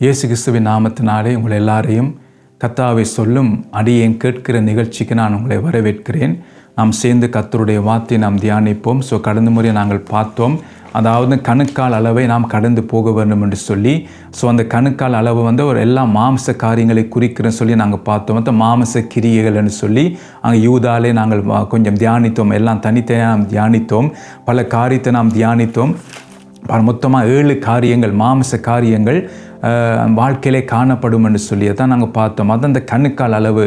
இயேசு கிறிஸ்துவின் நாமத்தினாலே உங்கள் எல்லாரையும் கர்த்தாவை சொல்லும் அடியேன் கேட்கிற நிகழ்ச்சிக்கு நான் உங்களை வரவேற்கிறேன். நாம் சேர்ந்து கர்த்தருடைய வார்த்தையை நாம் தியானிப்போம். கடந்த முறை நாங்கள் பார்த்தோம், அதாவது கணுக்கால் அளவை நாம் கடந்து போக வேண்டும் என்று சொல்லி. அந்த கணுக்கால் அளவு ஒரு எல்லா மாம்ச காரியங்களை குறிக்கிறேன்னு சொல்லி நாங்கள் பார்த்தோம். மாம்ச கிரியைகள் என்று சொல்லி அங்கே யூதாலே நாங்கள் கொஞ்சம் தியானித்தோம். எல்லாம் தனித்தனியாக நாம் தியானித்தோம். பல காரியத்தை நாம் தியானித்தோம். மொத்தமாக 7 காரியங்கள், மாம்ச காரியங்கள் வாழ்க்கையிலே காணப்படும் என்று சொல்லி தான் நாங்கள் பார்த்தோம். அது அந்த கணுக்கால் அளவு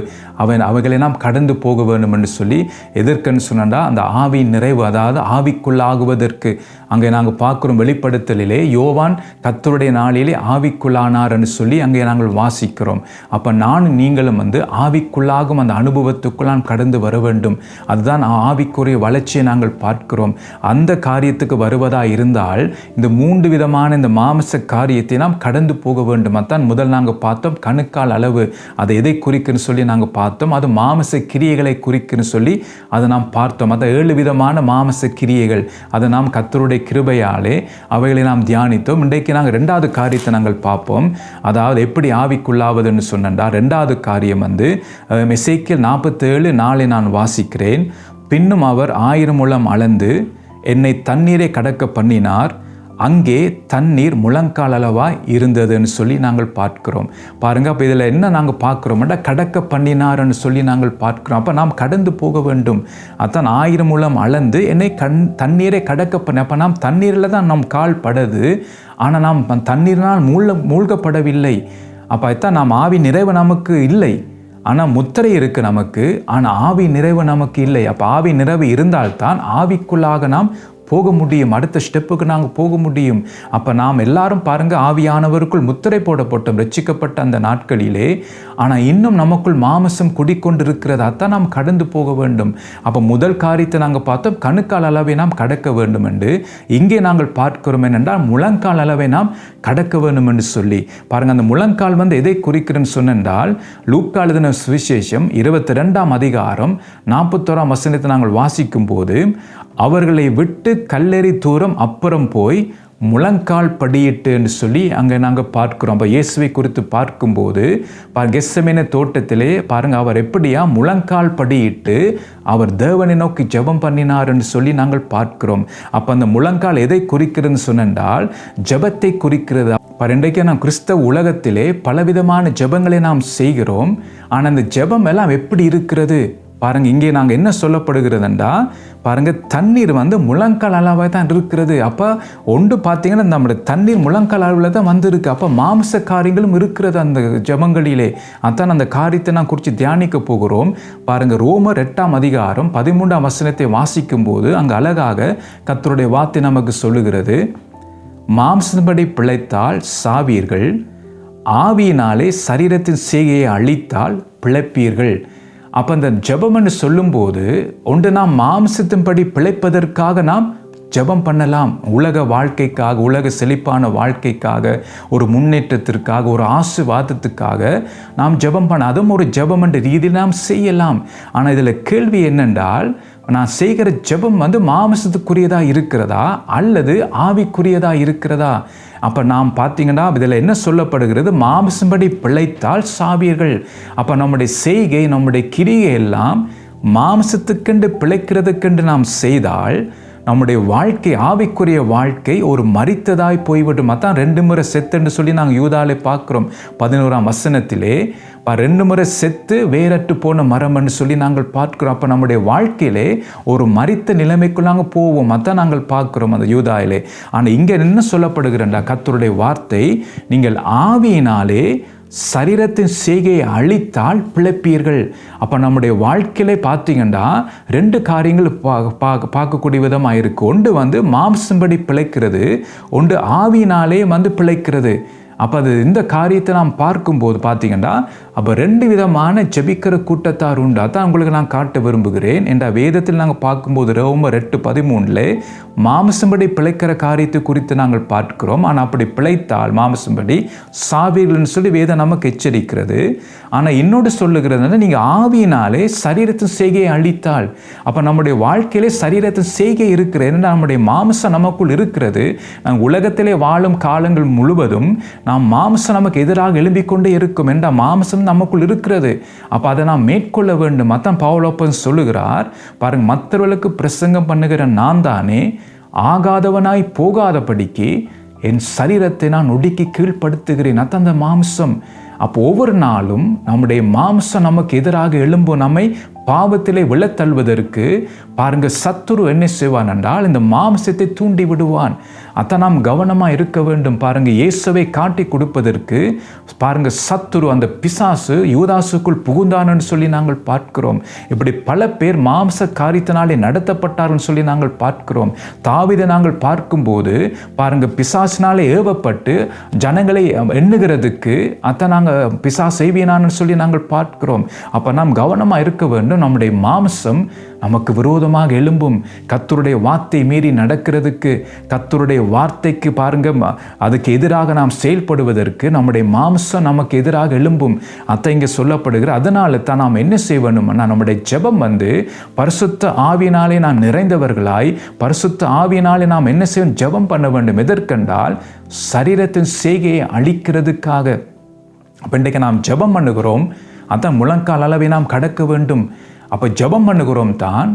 அவைகளை நாம் கடந்து போக வேண்டும் என்று சொல்லி எதற்குன்னு சொன்னால் அந்த ஆவியின் நிறைவு, அதாவது ஆவிக்குள்ளாகுவதற்கு. அங்கே நாங்கள் பார்க்குறோம் வெளிப்படுத்தலிலே யோவான் கர்த்தருடைய நாளிலே ஆவிக்குள்ளானார் என்று சொல்லி அங்கே நாங்கள் வாசிக்கிறோம். அப்போ நீங்களும் ஆவிக்குள்ளாகும் அந்த அனுபவத்துக்குள் நாம் கடந்து வர வேண்டும். அதுதான் ஆவிக்குரிய வளர்ச்சியை நாங்கள் பார்க்கிறோம். அந்த காரியத்துக்கு வருவதாக இருந்தால் இந்த 3 விதமான இந்த மாம்ச காரியத்தை நாம் கடந்து போக வேண்டும். அதான் முதல் நாங்கள் பார்த்தோம் கணுக்கால் அளவு. அதை எதை குறிக்குன்னு சொல்லி நாங்கள் பார்த்தோம். அது மாம்ச கிரியைகளை குறிக்குன்னு சொல்லி அதை நாம் பார்த்தோம். அதை 7 விதமான மாம்ச கிரியைகள், அதை நாம் கர்த்தருடைய கிருபையாலே அவைகளை நாம் தியானித்தோம். இன்றைக்கு நாங்கள் 2வது காரியத்தை நாங்கள் பார்ப்போம். அதாவது எப்படி ஆவிக்குள்ளாவதுன்னு சொன்னா 2வது காரியம் எசேக்கியேல் 47:4 நான் வாசிக்கிறேன். பின்னும் அவர் 1000 முழம் அளந்து என்னை தண்ணீரை கடக்க பண்ணினார், அங்கே தண்ணீர் முழங்கால் அளவாய் இருந்ததுன்னு சொல்லி நாங்கள் பார்க்கிறோம். பாருங்க, அப்போ இதில் என்ன நாங்கள் பார்க்குறோம்னா கடக்க பண்ணினார்ன்னு சொல்லி நாங்கள் பார்க்கிறோம். அப்போ நாம் கடந்து போக வேண்டும். அதான் 1000 முழம் அளந்து என்னை தண்ணீரை கடக்க பண்ணி. அப்போ நாம் தண்ணீரில் தான் நம் கால் படுது, ஆனால் நாம் தண்ணீரினால் மூழ்கப்படவில்லை. அப்போ அதுதான் நாம் ஆவி நிறைவு நமக்கு இல்லை, ஆனால் முத்திரை இருக்குது நமக்கு, ஆனால் ஆவி நிறைவு நமக்கு இல்லை. அப்போ ஆவி நிறைவு இருந்தால்தான் ஆவிக்குள்ளாக நாம் போக முடியும், அடுத்த ஸ்டெப்புக்கு நாங்கள் போக முடியும். அப்போ நாம் எல்லாரும் பாருங்கள், ஆவியானவருக்குள் முத்திரை போடப்பட்டோம் ரட்சிக்கப்பட்ட அந்த நாட்களிலே. ஆனால் இன்னும் நமக்குள் மாமிசம் குடிக்கொண்டிருக்கிறது. அதான் நாம் கடந்து போக வேண்டும். அப்போ முதல் காரியத்தை நாங்கள் பார்த்தோம், கணுக்கால் அளவை நாம் கடக்க வேண்டும் என்று. இங்கே நாங்கள் பார்க்கிறோம் என்னென்றால் முழங்கால் அளவை நாம் கடக்க வேண்டும் என்று சொல்லி பாருங்கள். அந்த முழங்கால் எதை குறிக்கிறேன்னு சொன்னால் லூக்கா எழுதின சுவிசேஷம் 22ஆம் அதிகாரம் 41ஆம் வசனத்தை நாங்கள் வாசிக்கும் போது, அவர்களை விட்டு கல்லெறி தூரம் அப்புறம் போய் முழங்கால் படியிட்டு என்று சொல்லி அங்கே நாங்கள் பார்க்கிறோம். அப்போ இயேசுவை குறித்து பார்க்கும்போது கெத்செமனே தோட்டத்திலே பாருங்கள், அவர் எப்படியா முழங்கால் படியிட்டு அவர் தேவனை நோக்கி ஜெபம் பண்ணினார் என்று சொல்லி நாங்கள் பார்க்கிறோம். அப்போ அந்த முழங்கால் எதை குறிக்கிறதுன்னு சொன்னால் ஜெபத்தை குறிக்கிறது. இன்றைக்கு நாம் கிறிஸ்தவ உலகத்திலே பலவிதமான ஜெபங்களை நாம் செய்கிறோம். ஆனால் அந்த ஜெபம் எல்லாம் எப்படி இருக்கிறது பாருங்க. இங்கே நாங்கள் என்ன சொல்லப்படுகிறதுண்டா பாருங்க, தண்ணீர் முழங்கால் அளவாக தான் இருக்கிறது. அப்போ ஒன்று பார்த்தீங்கன்னா நம்முடைய தண்ணீர் முழங்கால் அளவில் தான் வந்திருக்கு. அப்போ மாம்ச காரியங்களும் இருக்கிறது அந்த ஜெபங்களிலே. அதான் அந்த காரியத்தை நான் குறித்து தியானிக்க போகிறோம். பாருங்க, ரோமர் 8ஆம் அதிகாரம் 13ஆம் வசனத்தை வாசிக்கும் போது அங்கே அழகாக கர்த்தருடைய வார்த்தை நமக்கு சொல்லுகிறது, மாம்சப்படி பிழைத்தால் சாவீர்கள், ஆவியினாலே சரீரத்தின் செய்கையை அழித்தால் பிழைப்பீர்கள். அப்போ அந்த ஜெபம்னு சொல்லும்போது ஒன்று நாம் மாம்சத்தின்படி பிழைப்பதற்காக நாம் ஜெபம் பண்ணலாம். உலக வாழ்க்கைக்காக, உலக செழிப்பான வாழ்க்கைக்காக, ஒரு முன்னேற்றத்திற்காக, ஒரு ஆசீர்வாதத்துக்காக நாம் ஜெபம் பண்ண, அதுவும் ஒரு ஜெபம் என்ற ரீதியில் நாம் செய்யலாம். ஆனால் இதில் கேள்வி என்னென்றால், நான் செய்கிற ஜெபம் மாம்சத்துக்குரியதாக இருக்கிறதா அல்லது ஆவிக்குரியதாக இருக்கிறதா? அப்போ நாம் பார்த்தீங்கன்னா இதில் என்ன சொல்லப்படுகிறது, மாம்சம்படி பிழைத்தால் சாவீர்கள். அப்போ நம்முடைய செய்கை, நம்முடைய கிரியை எல்லாம் மாம்சத்துக்கென்று பிழைக்கிறதுக்கென்று நாம் செய்தால் நம்முடைய வாழ்க்கை, ஆவிக்குரிய வாழ்க்கை ஒரு மரித்ததாய் போய்விடும். அதான் 2 முறை செத்துன்னு சொல்லி நாங்கள் யூதாலே பார்க்குறோம் 11ஆம் வசனத்திலே. 2 முறை செத்து வேறற்று போன மரம்னு சொல்லி நாங்கள் பார்க்கிறோம். அப்போ நம்முடைய வாழ்க்கையிலே ஒரு மரித்த நிலைமைக்குள் நாங்கள் போவோம். அதான் நாங்கள் பார்க்கிறோம் அந்த யூதாயிலே. ஆனால் இங்கே என்ன சொல்லப்படுகிறா கர்த்தருடைய வார்த்தை, நீங்கள் ஆவியினாலே சரீரத்தின் செய்கையை அழித்தால் பிழைப்பீர்கள். அப்போ நம்முடைய வாழ்க்கையிலே பார்த்தீங்கன்னா 2 காரியங்கள் பார்க்கக்கூடிய விதமாக இருக்குது. ஒன்று மாம்சம்படி பிழைக்கிறது, ஒன்று ஆவியினாலே பிழைக்கிறது. அப்போ அது இந்த காரியத்தை நாம் பார்க்கும்போது பார்த்தீங்கன்னா அப்போ 2 விதமான ஜெபிக்கிற கூட்டத்தார் உண்டு. அதான் உங்களுக்கு நான் காட்ட விரும்புகிறேன். என்ற வேதத்தில் நாங்கள் பார்க்கும்போது ரோமர் 8:13 மாம்சம்படி பிழைக்கிற காரியத்தை குறித்து நாங்கள் பார்க்கிறோம். ஆனால் அப்படி பிழைத்தால் மாம்சம்படி சாவீர்கள்னு சொல்லி வேதம் நமக்கு எச்சரிக்கிறது. ஆனால் இன்னொன்று சொல்லுகிறது, நீங்கள் ஆவியினாலே சரீரத்தின் செய்கையை அழித்தால், அப்போ நம்முடைய வாழ்க்கையிலே சரீரத்தின் செய்கை இருக்கிறது. நம்முடைய மாம்சம் நமக்குள் இருக்கிறது. நாங்கள் உலகத்திலே வாழும் காலங்கள் முழுவதும் நாம் மாம்சம் நமக்கு எதிராக எழும்பிக் கொண்டே இருக்கும் என்ற மாம்சம் நமக்குள் இருக்கிறது. அப்ப அதை நாம் மேற்கொள்ள வேண்டும். அதான் பவுல் சொல்லுகிறார், பாருங்க, மற்றவர்களுக்கு பிரசங்கம் பண்ணுகிற நான் தானே ஆகாதவனாய் போகாதபடிக்கு என் சரீரத்தை நான் ஒடுக்கி கீழ்ப்படுத்துகிறேன். அதான் அந்த மாம்சம். அப்போ ஒவ்வொரு நாளும் நம்முடைய மாம்சம் நமக்கு எதிராக எழும்பும், நம்மை பாவத்திலே விழத்தள்வதற்கு பாருங்க சத்துரு என்ன செய்வான் என்றால் இந்த மாம்சத்தை தூண்டி விடுவான். அதான் நாம் கவனமாக இருக்க வேண்டும். பாருங்க, இயேசுவை காட்டி கொடுப்பதற்கு பாருங்க சத்துரு அந்த பிசாசு யூதாசுக்குள் புகுந்தான்னு சொல்லி நாங்கள் பார்க்கிறோம். இப்படி பல பேர் மாம்ச காரியத்தினாலே நடத்தப்பட்டார்கள் சொல்லி நாங்கள் பார்க்கிறோம். தாவீதை நாங்கள் பார்க்கும்போது பாருங்க பிசாசினாலே ஏவப்பட்டு ஜனங்களை எண்ணுகிறதுக்கு அதான் நாங்கள் பிசாசு செய்வினான்னு சொல்லி நாங்கள் பார்க்கிறோம். அப்போ நாம் கவனமாக இருக்க வேண்டும். நம்முடைய மாம்சம் நமக்கு விரோதமாக எழும்பும். கர்த்தருடைய வார்த்தை மீறி நடக்கிறதுக்கு, கர்த்தருடைய வார்த்தைக்கு பாருங்க அதுக்கு எதிராக நாம் செயல்படுவதற்கு நம்முடைய மாம்சம் நமக்கு எதிராக எழும்பும். அத்தை இங்கே சொல்லப்படுகிற. அதனால தான் நாம் என்ன செய்ய வேண்டும்னா நம்முடைய ஜெபம் பரிசுத்த ஆவியினாலே நாம் நிறைந்தவர்களாய் பரிசுத்த ஆவியினாலே நாம் என்ன செய்யணும்? ஜெபம் பண்ண வேண்டும். எதற்கென்றால் சரீரத்தின் செய்கையை அழிக்கிறதுக்காக. அப்போ இன்றைக்கு நாம் ஜெபம் பண்ணுகிறோம், அதான் முழங்கால் அளவை நாம் கடக்க வேண்டும். அப்போ ஜெபம் பண்ணுகிறோம் தான்.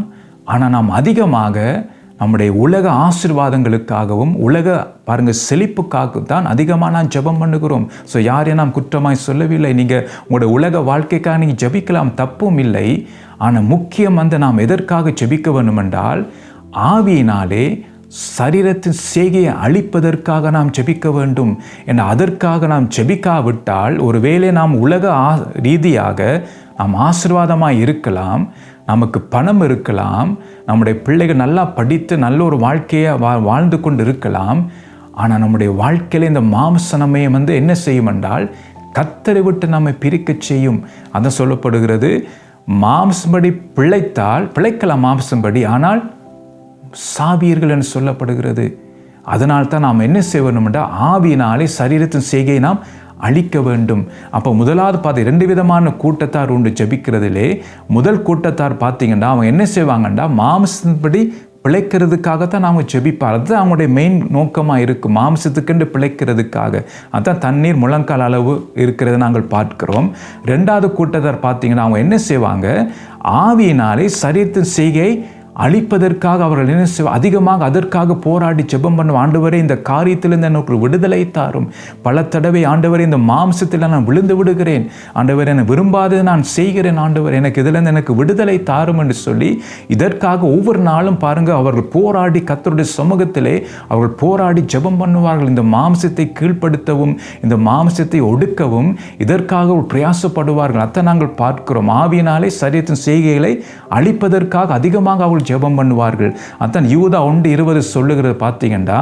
ஆனால் நாம் அதிகமாக நம்முடைய உலக ஆசீர்வாதங்களுக்காகவும் உலக பாருங்க செழிப்புக்காக தான் அதிகமாக நான் ஜெபம் பண்ணுகிறோம். ஸோ யாரையும் நாம் குற்றமாய் சொல்லவில்லை. நீங்கள் உங்களுடைய உலக வாழ்க்கைக்காக நீங்கள் ஜெபிக்கலாம், தப்பும் இல்லை. ஆனால் முக்கியம் நாம் எதற்காக ஜெபிக்க வேண்டும் என்றால் ஆவியினாலே சரீரத்தின் செய்கையை அழிப்பதற்காக நாம் ஜெபிக்க வேண்டும். என அதற்காக நாம் ஜெபிக்காவிட்டால் ஒருவேளை நாம் உலக ரீதியாக நாம் ஆசீர்வாதமாக இருக்கலாம், நமக்கு பணம் இருக்கலாம், நம்முடைய பிள்ளைகள் நல்லா படித்து நல்ல ஒரு வாழ்க்கையை வாழ்ந்து கொண்டு இருக்கலாம். ஆனால் நம்முடைய வாழ்க்கையில் இந்த மாம்ச நம்மை என்ன செய்யும் என்றால் கர்த்தரை விட்டு நம்மை பிரிக்க செய்யும். அதான் சொல்லப்படுகிறது, மாம்சம்படி பிழைக்கலாம் மாம்சம்படி, ஆனால் சாவீர்கள் என்று சொல்லப்படுகிறது. அதனால்தான் நாம் என்ன செய்ய வேண்டும் என்றால் ஆவியினாலே சரீரத்தின் செய்கையை நாம் அழிக்க வேண்டும். அப்போ முதலாவது பார்த்து 2 விதமான கூட்டத்தார் உண்டு ஜெபிக்கிறதிலே. முதல் கூட்டத்தார் பார்த்தீங்கன்னா அவங்க என்ன செய்வாங்கன்னா மாம்சப்படி பிழைக்கிறதுக்காகத்தான் அவங்க ஜெபிப்பார். அதுதான் அவங்களுடைய மெயின் நோக்கமாக இருக்கும், மாம்சத்துக்கென்று பிழைக்கிறதுக்காக. அதுதான் தண்ணீர் முழங்கால் அளவு இருக்கிறத நாங்கள் பார்க்கிறோம். 2வது கூட்டத்தார் பார்த்தீங்கன்னா அவங்க என்ன செய்வாங்க? ஆவியினாலே சரீரத்தின் செய்கை அழிப்பதற்காக அவர்கள் என்ன செய்வார்? அதிகமாக அதற்காக போராடி ஜெபம் பண்ணும். ஆண்டவரே இந்த காரியத்திலிருந்து எனக்கு விடுதலை தாரும். பல தடவை ஆண்டவரே இந்த மாம்சத்தில் நான் விழுந்து விடுகிறேன், ஆண்டவரே என்னை விரும்பாதது நான் செய்கிறேன், ஆண்டவர் எனக்கு இதிலிருந்து எனக்கு விடுதலை தாரும் என்று சொல்லி இதற்காக ஒவ்வொரு நாளும் பாருங்க அவர்கள் போராடி கர்த்தருடைய சமூகத்திலே அவர்கள் போராடி ஜெபம் பண்ணுவார்கள். இந்த மாம்சத்தை கீழ்ப்படுத்தவும் இந்த மாம்சத்தை ஒடுக்கவும் இதற்காக பிரயாசப்படுவார்கள். அதை நாங்கள் பார்க்கிறோம். ஆவியினாலே சரீரத்தின் செய்கைகளை அழிப்பதற்காக அதிகமாக அவர்கள் ஜெபம் பண்ணுவார்கள். அதான் யூதா 1:20 சொல்லுகிறது பார்த்தீங்கன்னா,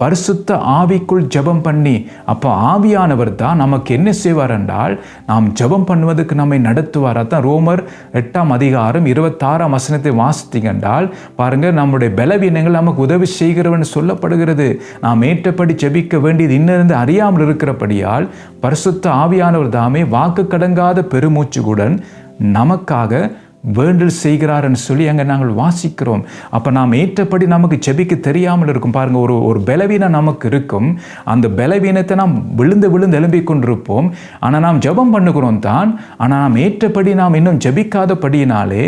பரிசுத்த ஆவிக்குள் ஜெபம் பண்ணி. அப்போ ஆவியானவர் தான் நமக்கு என்ன செய்வார் என்றால் நாம் ஜெபம் பண்ணுவதற்கு நம்மை நடத்துவார். அதான் ரோமர் 8:26 வாசித்தீங்க என்றால் பாருங்க, நம்முடைய பலவீனங்கள் நமக்கு உதவி செய்கிறவன் சொல்லப்படுகிறது. நாம் ஏற்றபடி ஜெபிக்க வேண்டியது இன்னிருந்து அறியாமல் இருக்கிறபடியால் பரிசுத்த ஆவியானவர் தாமே வாக்கு கடங்காத பெருமூச்சுடன் நமக்காக வேண்டல் செய்கிறார் என்று சொல்லி அங்கே நாங்கள் வாசிக்கிறோம். அப்போ நாம் ஏற்றபடி நமக்கு ஜெபிக்க தெரியாமல் இருக்கும். பாருங்கள், ஒரு பலவீனம் நமக்கு இருக்கும். அந்த பலவீனத்தை நாம் விழுந்து எழும்பிக் கொண்டிருப்போம். ஆனால் நாம் ஜெபம் பண்ணுகிறோம் தான். ஆனால் நாம் ஏற்றபடி நாம் இன்னும் ஜெபிக்காதபடியினாலே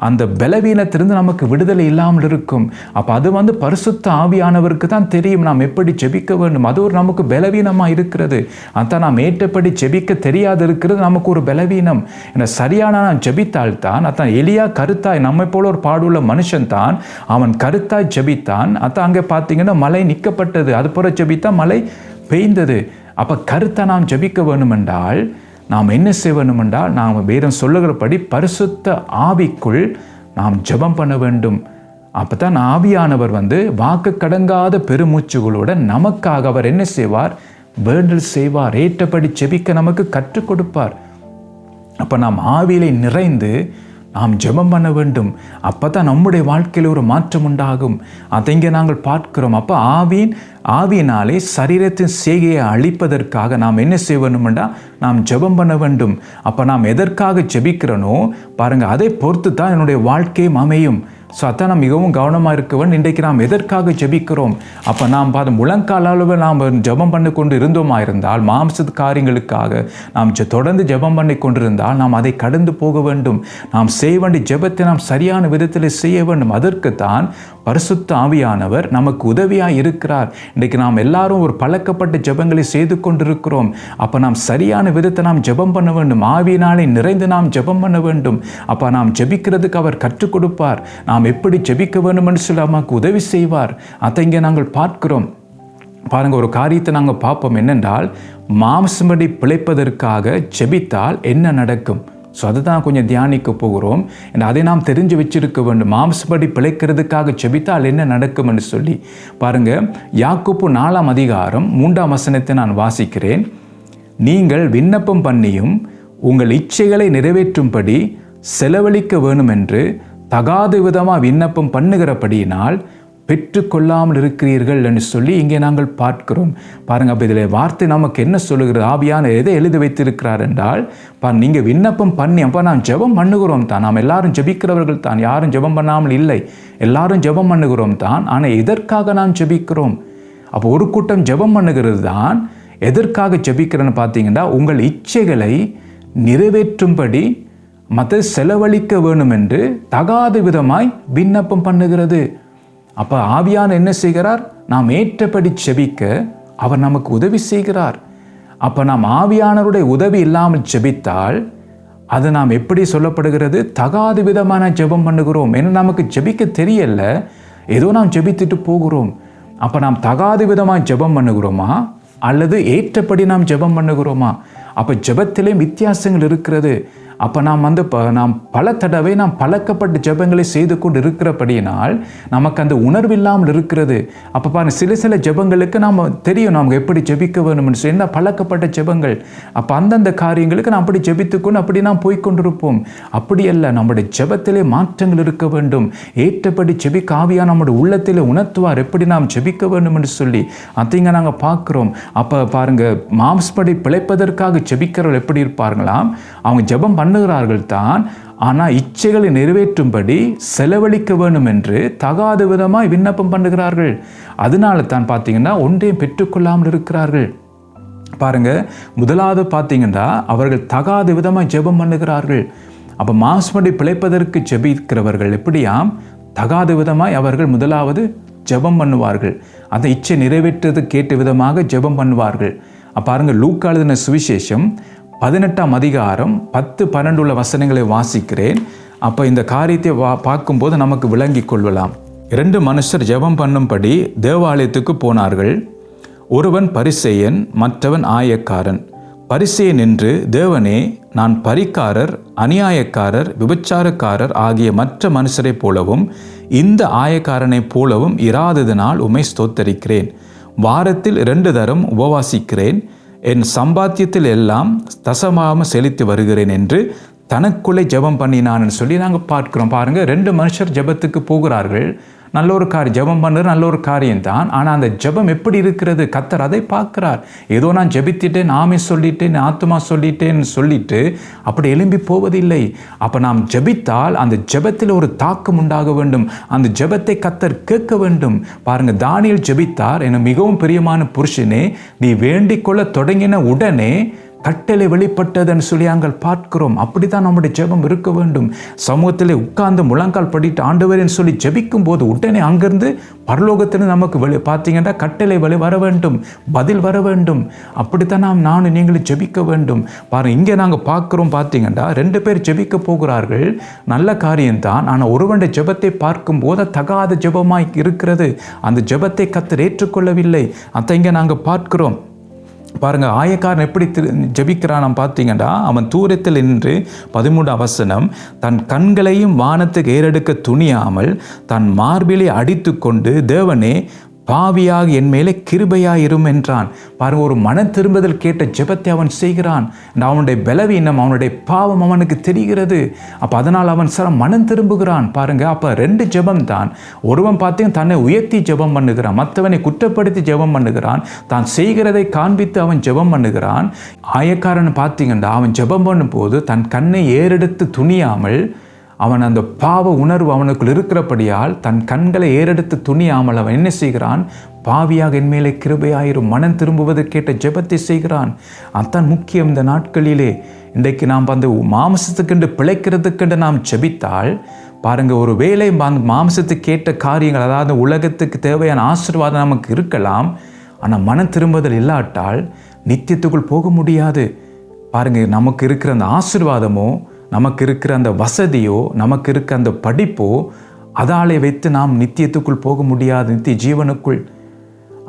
அந்த பலவீனத்திலிருந்து நமக்கு விடுதலை இல்லாமல் இருக்கும். அப்போ அது பரிசுத்த ஆவியானவருக்கு தான் தெரியும் நாம் எப்படி ஜெபிக்க வேண்டும். அது ஒரு நமக்கு பலவீனமாக இருக்கிறது. அதான் நாம் ஏற்றபடி ஜெபிக்க தெரியாது இருக்கிறது நமக்கு ஒரு பலவீனம். ஏன்னா சரியான நாம் ஜெபித்தால்தான். அதான் எலியா கருத்தாய் நம்மை போல ஒரு பாடுள்ள மனுஷன் தான், அவன் கருத்தாய் ஜெபித்தான். அதான் அங்கே பார்த்தீங்கன்னா மழை நிற்கப்பட்டது, அது போல ஜெபித்தா மழை பெய்ந்தது. அப்போ கருத்தா நாம் ஜெபிக்க வேண்டும் என்றால் நாம் என்ன செய்ய வேண்டும் என்றால் நாம் வேதம் சொல்லுகிறபடி பரிசுத்த ஆவிக்குள் நாம் ஜெபம் பண்ண வேண்டும். அப்போ தான் ஆவியானவர் வாக்கு கடங்காத பெருமூச்சுகளோட நமக்காக அவர் என்ன செய்வார்? வேண்டல் செய்வார். ஏற்றபடி ஜெபிக்க நமக்கு கற்றுக் கொடுப்பார். அப்போ நாம் ஆவியிலே நிறைந்து நாம் ஜெபம் பண்ண வேண்டும். அப்போ தான் நம்முடைய வாழ்க்கையில் ஒரு மாற்றம் உண்டாகும். அதை இங்கே நாங்கள் பார்க்கிறோம். அப்போ ஆவியினாலே சரீரத்தின் செய்கையை அழிப்பதற்காக நாம் என்ன செய்ய வேண்டுமெண்டா நாம் ஜெபம் பண்ண வேண்டும். அப்போ நாம் எதற்காக ஜெபிக்கிறனோ பாருங்கள், அதை பொறுத்து தான் என்னுடைய வாழ்க்கையும் அமையும். ஸோ அதான் நாம் மிகவும் கவனமாக இருக்க வேண்டும். இன்றைக்கு நாம் எதற்காக ஜெபிக்கிறோம்? அப்போ நாம் முழங்கால் அளவில் நாம் ஜெபம் பண்ணி கொண்டு இருந்தோமா இருந்தால், மாம்சத்து காரியங்களுக்காக நாம் தொடர்ந்து ஜெபம் பண்ணி கொண்டிருந்தால் நாம் அதை கடந்து போக வேண்டும். நாம் செய்ய வேண்டிய ஜெபத்தை நாம் சரியான விதத்தில் செய்ய வேண்டும். அதற்குத்தான் பரிசுத்த ஆவியானவர் நமக்கு உதவியாக இருக்கிறார். இன்றைக்கு நாம் எல்லாரும் ஒரு பழக்கப்பட்ட ஜெபங்களை செய்து கொண்டிருக்கிறோம். அப்போ நாம் சரியான விதத்தை நாம் ஜெபம் பண்ண வேண்டும். ஆவியினாலே நிறைந்து நாம் ஜெபம் பண்ண வேண்டும். அப்போ நாம் ஜெபிக்கிறதுக்கு அவர் கற்றுக் கொடுப்பார். நாம் எப்படி ஜெபிக்க வேண்டும் என்று சொல்லி நமக்கு உதவி செய்வார். அதை இங்கே நாங்கள் பார்க்கிறோம். பாருங்க, ஒரு காரியத்தை நாங்கள் பார்ப்போம். என்னென்றால், மாம்சம்படி பிழைப்பதற்காக ஜெபித்தால் என்ன நடக்கும்? ஸோ அதை தான் கொஞ்சம் தியானிக்க போகிறோம். அதை நாம் தெரிஞ்சு வச்சிருக்க வேண்டும். மாம்சப்படி பிழைக்கிறதுக்காக ஜெபித்தால் என்ன நடக்கும் என்று சொல்லி பாருங்க. யாக்கோபு 4ஆம் அதிகாரம் 3ஆம் வசனத்தை நான் வாசிக்கிறேன். நீங்கள் விண்ணப்பம் பண்ணியும் உங்கள் இச்சைகளை நிறைவேற்றும்படி செலவழிக்க வேணும் என்று தகாத விதமாக விண்ணப்பம் பண்ணுகிறபடியினால் பெற்றுக்கொள்ளாமல் இருக்கிறீர்கள் என்று சொல்லி இங்கே நாங்கள் பார்க்கிறோம். பாருங்கள், அப்போ இதில் வார்த்தை நமக்கு என்ன சொல்லுகிறது? ஆவியான எதை எழுதி வைத்திருக்கிறார் என்றால், நீங்கள் விண்ணப்பம் பண்ணி, அப்போ நாம் ஜெபம் பண்ணுகிறோம் தான். நாம் எல்லாரும் ஜெபிக்கிறவர்கள் தான், யாரும் ஜெபம் பண்ணாமல் இல்லை, எல்லாரும் ஜெபம் பண்ணுகிறோம் தான். ஆனால் எதற்காக நாம் ஜெபிக்கிறோம்? அப்போ ஒரு கூட்டம் ஜெபம் பண்ணுகிறது தான். எதற்காக ஜெபிக்கிறேன்னு பார்த்தீங்கன்னா, உங்கள் இச்சைகளை நிறைவேற்றும்படி மற்ற செலவழிக்க வேணும் என்று தகாத விதமாய் விண்ணப்பம் பண்ணுகிறது. அப்போ ஆவியான என்ன செய்கிறார்? நாம் ஏற்றபடி ஜெபிக்க அவர் நமக்கு உதவி செய்கிறார். அப்போ நாம் ஆவியானவருடைய உதவி இல்லாமல் ஜெபித்தால் அது நாம் எப்படி சொல்லப்படுகிறது? தகாத விதமான ஜெபம் பண்ணுகிறோம். ஏன்னா நமக்கு ஜெபிக்க தெரியல, ஏதோ நாம் ஜெபித்துட்டு போகிறோம். அப்போ நாம் தகாத விதமாக ஜெபம் பண்ணுகிறோமா அல்லது ஏற்றபடி நாம் ஜெபம் பண்ணுகிறோமா? அப்போ ஜெபத்திலே வித்தியாசங்கள் இருக்கிறது. அப்போ நாம் பல தடவை நாம் பழக்கப்பட்ட ஜெபங்களை செய்து கொண்டு இருக்கிறபடியினால் நமக்கு அந்த உணர்வு இல்லாமல் இருக்கிறது. அப்போ பாருங்கள், சில ஜெபங்களுக்கு நாம் தெரியும் நாம் எப்படி ஜெபிக்க வேணும்னு சொல்லி, என்ன பழக்கப்பட்ட ஜெபங்கள். அப்போ அந்தந்த காரியங்களுக்கு நாம் அப்படி ஜெபித்துக்கொண்டு அப்படி நாம் போய்கொண்டிருப்போம். அப்படி அல்ல, நம்முடைய ஜெபத்திலே மாற்றங்கள் இருக்க வேண்டும். ஏற்றபடி ஜெபிக்க ஆவியா நம்முடைய உள்ளத்திலே உணர்த்துவார் எப்படி நாம் ஜெபிக்க வேண்டும் என்று சொல்லி. அதைங்க நாங்கள் பார்க்குறோம். அப்போ பாருங்கள், மாம்சப்படி பிழைப்பதற்காக ஜெபிக்கிறவர்கள் எப்படி இருப்பார்களாம்? அவங்க ஜெபம் பண்ணுகிறார்கள் தான், ஆனால் இச்சைகளை நிறைவேற்றும்படி செலவழிக்க வேண்டும் என்று தகாத விதமாய் விண்ணப்பம் பண்ணுகிறார்கள். அதனால தான் பார்த்தீங்கன்னா ஒன்றையும் பெற்றுக்கொள்ளாமல் இருக்கிறார்கள். பாருங்க, முதலாவது பார்த்தீங்கன்னா அவர்கள் தகாத விதமாய் ஜெபம் பண்ணுகிறார்கள். அப்போ மாம்சப்படி பிழைப்பதற்கு ஜெபிக்கிறவர்கள் எப்படியாம் தகாத விதமாய் அவர்கள் முதலாவது ஜெபம் பண்ணுவார்கள். அந்த இச்சை நிறைவேற்றது கேட்ட விதமாக ஜெபம் பண்ணுவார்கள். பாருங்க, லூக்கா எழுதின சுவிசேஷம் 18ஆம் அதிகாரம் 10-12 உள்ள வசனங்களை வாசிக்கிறேன். அப்போ இந்த காரியத்தை பார்க்கும்போது நமக்கு விளங்கி கொள்ளலாம். 2 மனுஷர் ஜெபம் பண்ணும்படி தேவாலயத்துக்கு போனார்கள். ஒருவன் பரிசேயன், மற்றவன் ஆயக்காரன். பரிசேயன் நின்று, தேவனே, நான் பரிகாரர், அநியாயக்காரர், விபச்சாரக்காரர் ஆகிய மற்ற மனுஷரைப் போலவும் இந்த ஆயக்காரனைப் போலவும் இராததினால் உம்மை ஸ்தோத்தரிக்கிறேன். வாரத்தில் 2 தரம் உபவாசிக்கிறேன். என் சம்பாத்தியத்தில் எல்லாம் தசமாக செலுத்தி வருகிறேன் என்று தனக்குள்ளே ஜெபம் பண்ணினான்னு சொல்லி நாங்கள் பார்க்கிறோம். பாருங்கள், 2 மனுஷர் ஜெபத்துக்கு போகிறார்கள். நல்ல ஒரு காரியம், ஜெபம் பண்ணுறது நல்ல ஒரு காரியம்தான். ஆனால் அந்த ஜெபம் எப்படி இருக்கிறது? கர்த்தர் அதை பார்க்கிறார். ஏதோ நான் ஜெபித்துட்டேன், நாமே சொல்லிட்டேன், ஆத்துமா சொல்லிட்டேன்னு சொல்லிட்டு அப்படி எழும்பி போவதில்லை. அப்போ நாம் ஜெபித்தால் அந்த ஜெபத்தில் ஒரு தாக்கம் உண்டாக வேண்டும். அந்த ஜெபத்தை கர்த்தர் கேட்க வேண்டும். பாருங்கள், தானியேல் ஜெபித்தார், என மிகவும் பிரியமான புருஷனே, நீ வேண்டிக் கொள்ள தொடங்கின உடனே கட்டளை வெளிப்பட்டதுன்னு சொல்லி நாங்கள் பார்க்கிறோம். அப்படித்தான் நம்முடைய ஜெபம் இருக்க வேண்டும். சமூகத்தில் உட்கார்ந்து முழங்கால் படிட்டு ஆண்டவரேன்னு சொல்லி ஜெபிக்கும் போது உடனே அங்கிருந்து பரலோகத்தில் நமக்கு பார்த்தீங்கன்னா கட்டளை வர வேண்டும், பதில் வர வேண்டும். அப்படித்தான் நானும் நீங்களும் ஜெபிக்க வேண்டும். பாருங்கள், இங்கே நாங்கள் பார்க்குறோம். பார்த்தீங்கன்னா 2 பேர் ஜெபிக்க போகிறார்கள். நல்ல காரியம்தான். ஆனால் ஒருவனுடைய ஜெபத்தை பார்க்கும் போது தகாத ஜெபமாய் இருக்கிறது. அந்த ஜெபத்தை கர்த்தர் ஏற்றுக்கொள்ளவில்லை. அதை இங்கே நாங்கள் பார்க்கிறோம். பாருங்கள், ஆயக்காரன் எப்படி ஜெபிக்கிறான் பார்த்தீங்கன்னா, அவன் தூரத்தில் நின்று 13ஆம் வசனம், தன் கண்களையும் வானத்துக்கு ஏறெடுக்க துணியாமல் தன் மார்பிலை அடித்து கொண்டு, தேவனே, பாவியாக என் மேலே கிருபையாயிரும் என்றான். பாருங்க, ஒரு மனம் திரும்புதல் கேட்ட ஜெபத்தை அவன் செய்கிறான். அவனுடைய பலவீனம், அவனுடைய பாவம் அவனுக்கு தெரிகிறது. அப்போ அதனால் அவன் மனம் திரும்புகிறான். பாருங்க, அப்போ 2 ஜெபம் தான். ஒருவன் பார்த்தீங்கன்னா தன்னை உயர்த்தி ஜெபம் பண்ணுகிறான், மற்றவனை குற்றப்படுத்தி ஜெபம் பண்ணுகிறான், தான் செய்கிறதை காண்பித்து அவன் ஜெபம் பண்ணுகிறான். ஆயக்காரன் பார்த்தீங்கன்னா அவன் ஜெபம் பண்ணும்போது தன் கண்ணை ஏறெடுத்து துணியாமல், அவன் அந்த பாவ உணர்வு அவனுக்குள் இருக்கிறபடியால் தன் கண்களை ஏறெடுத்து துணியாமல் அவன் என்ன செய்கிறான்? பாவியாக என் மேலே கிருபையாயிரும், மனம் திரும்புவது கேட்ட ஜெபத்தை செய்கிறான். அதுதான் முக்கியம் இந்த நாட்களிலே. இன்றைக்கு நாம் அந்த மாம்சத்துக்கென்று பிழைக்கிறதுக்கென்று நாம் ஜெபித்தால் பாருங்க, ஒரு வேளை மாம்சத்துக்கு கேட்ட காரியங்கள், அதாவது உலகத்துக்கு தேவையான ஆசீர்வாதம் நமக்கு இருக்கலாம். ஆனால் மனம் திரும்புதல் இல்லாட்டால் நித்தியத்துக்குள் போக முடியாது. பாருங்க, நமக்கு இருக்கிற அந்த ஆசீர்வாதமோ, நமக்கு இருக்கிற அந்த வசதியோ, நமக்கு இருக்க அந்த படிப்போ, அதாலே வைத்து நாம் நித்தியத்துக்குள் போக முடியாது, நித்திய ஜீவனுக்குள்.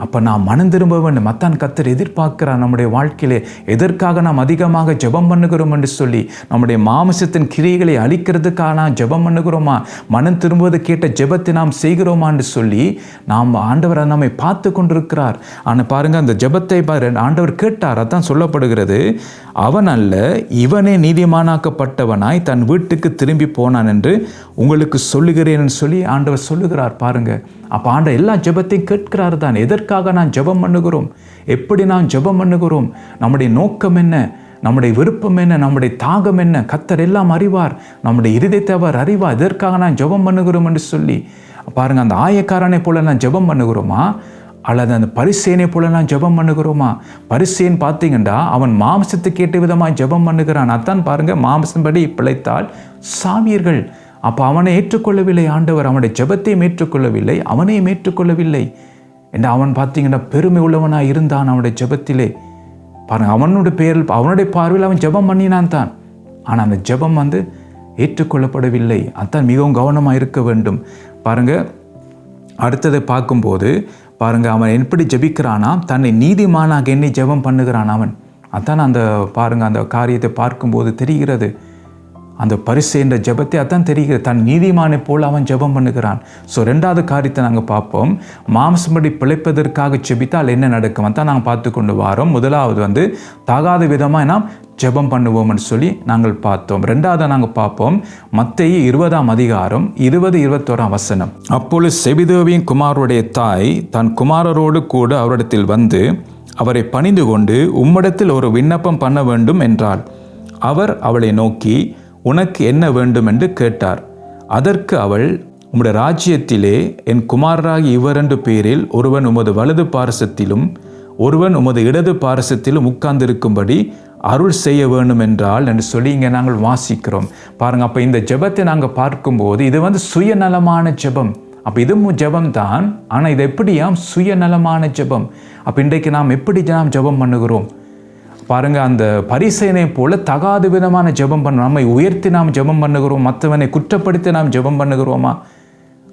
அப்போ நாம் மனம் திரும்ப வேண்டும். மத்தான் கர்த்தர் எதிர்பார்க்கிறார் நம்முடைய வாழ்க்கையிலே. எதற்காக நாம் அதிகமாக ஜெபம் பண்ணுகிறோம் என்று சொல்லி, நம்முடைய மாமிசத்தின் கிரியைகளை அழிக்கிறதுக்காக நாம் ஜெபம் பண்ணுகிறோமா, மனம் திரும்புவது கேட்ட ஜெபத்தை நாம் செய்கிறோமா என்று சொல்லி நாம் ஆண்டவர் நம்மை பார்த்து கொண்டிருக்கிறார். ஆனால் பாருங்க, அந்த ஜெபத்தை ஆண்டவர் கேட்டார். அதான் சொல்லப்படுகிறது, அவன் அல்ல இவனே நீதிமானாக்கப்பட்டவனாய் தன் வீட்டுக்கு திரும்பி போனான் என்று உங்களுக்கு சொல்லுகிறேன் சொல்லி ஆண்டவர் சொல்லுகிறார். பாருங்க, அப்போ ஆண்டவர் எல்லா ஜெபத்தையும் கேட்கிறார் தான். எதற்காக நான் ஜெபம் பண்ணுகிறோம், எப்படி நான் ஜெபம் பண்ணுகிறோம், நம்முடைய நோக்கம் என்ன, நம்முடைய விருப்பம் என்ன, நம்முடைய தாகம் என்ன, கர்த்தர் எல்லாம் அறிவார். நம்முடைய இருதயத்தை அவர் அறிவார். எதற்காக நான் ஜெபம் பண்ணுகிறோம் என்று சொல்லி பாருங்க, அந்த ஆயக்காரனை போல நான் ஜெபம் பண்ணுகிறோமா, அல்லது அந்த பரிசேனை போல நான் ஜெபம் பண்ணுகிறோமா? பரிசேன் பார்த்தீங்கன்னா அவன் மாம்சத்துக்கு ஏற்ற விதமாக ஜெபம் பண்ணுகிறான். அதான் பாருங்க, மாம்சம்படி பிழைத்தால் சாவீர்கள். அப்போ அவனை ஏற்றுக்கொள்ளவில்லை ஆண்டவர், அவனுடைய ஜெபத்தையும் ஏற்றுக்கொள்ளவில்லை, அவனையும் ஏற்றுக்கொள்ளவில்லை. என்று அவன் பார்த்தீங்கன்னா பெருமை உள்ளவனாக இருந்தான் அவனுடைய ஜெபத்திலே. பாருங்க, அவனுடைய பேரில், அவனுடைய பார்வையில் அவன் ஜெபம் பண்ணினான் தான். ஆனால் அந்த ஜெபம் ஏற்றுக்கொள்ளப்படவில்லை. அதான் மிகவும் கவனமாக இருக்க வேண்டும். பாருங்க, அடுத்ததை பார்க்கும்போது பாருங்க, அவன் எப்படி ஜெபிக்கிறானா, தன்னை நீதிமானாக எண்ணி ஜெபம் பண்ணுகிறான் அவன். அதான் அந்த பாருங்க, அந்த காரியத்தை பார்க்கும்போது தெரிகிறது. அந்த பரிசேன்ற ஜெபத்தை அதான் தெரிகிறது, தன் நீதிமானை போல் அவன் ஜெபம் பண்ணுகிறான். ஸோ 2வது காரியத்தை நாங்கள் பார்ப்போம். மாம்சப்படி பிழைப்பதற்காக ஜெபித்தால் என்ன நடக்கும் அதான் நாங்கள் பார்த்து கொண்டு வரோம். முதலாவது தகாத விதமாக நாம் ஜெபம் பண்ணுவோம்னு சொல்லி நாங்கள் பார்த்தோம். 2வது நாங்கள் பார்ப்போம், மத்தேயு 20ஆம் அதிகாரம் 20-21ஆம் வசனம். அப்பொழுது செபிதேவியின் குமாரருடைய தாய் தன் குமாரரோடு கூட அவரிடத்தில் வந்து அவரை பணிந்து கொண்டு, உம்மிடத்தில் ஒரு விண்ணப்பம் பண்ண வேண்டும் என்றாள். அவர் அவளை நோக்கி, உனக்கு என்ன வேண்டும் என்று கேட்டார். அதற்கு அவள், உம்முடைய ராஜ்யத்திலே என் குமாரராகி இவரென்று பேரில் ஒருவன் உமது வலது பாரசத்திலும் ஒருவன் உமது இடது பாரசத்திலும் உட்கார்ந்திருக்கும்படி அருள் செய்ய வேண்டும் என்றால் என்று சொல்லி இங்கே நாங்கள் வாசிக்கிறோம். பாருங்க, அப்போ இந்த ஜெபத்தை நாங்கள் பார்க்கும்போது இது சுயநலமான ஜெபம். அப்போ இதுவும் ஜெபம் தான், ஆனால் இது எப்படியாம் சுயநலமான ஜெபம். அப்போ இன்றைக்கு நாம் எப்படி நாம் ஜெபம் பண்ணுகிறோம் பாருங்க, அந்த பரிசேனை போல தகாத விதமான ஜெபம் பண்ண, நம்மை உயர்த்தி நாம் ஜெபம் பண்ணுகிறோம், மற்றவனை குற்றப்படுத்தி நாம் ஜெபம் பண்ணுகிறோமா?